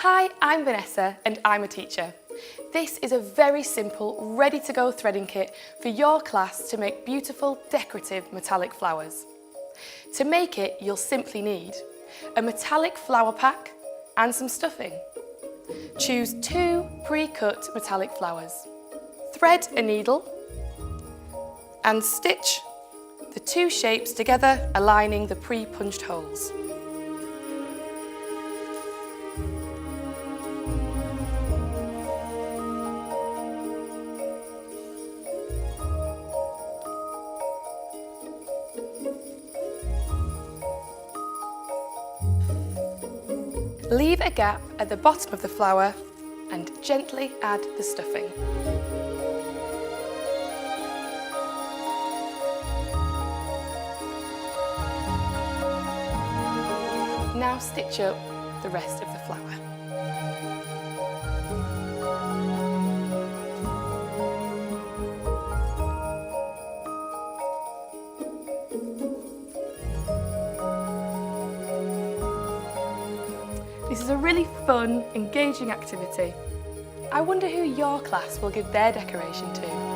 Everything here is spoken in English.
Hi, I'm Vanessa and I'm a teacher. This is a very simple, ready-to-go threading kit for your class to make beautiful, decorative metallic flowers. To make it, you'll simply need a metallic flower pack and some stuffing. Choose 2 pre-cut metallic flowers. Thread a needle and stitch the 2 shapes together, aligning the pre-punched holes. Leave a gap at the bottom of the flower and gently add the stuffing. Now stitch up the rest of the flower. This is a really fun, engaging activity. I wonder who your class will give their decoration to.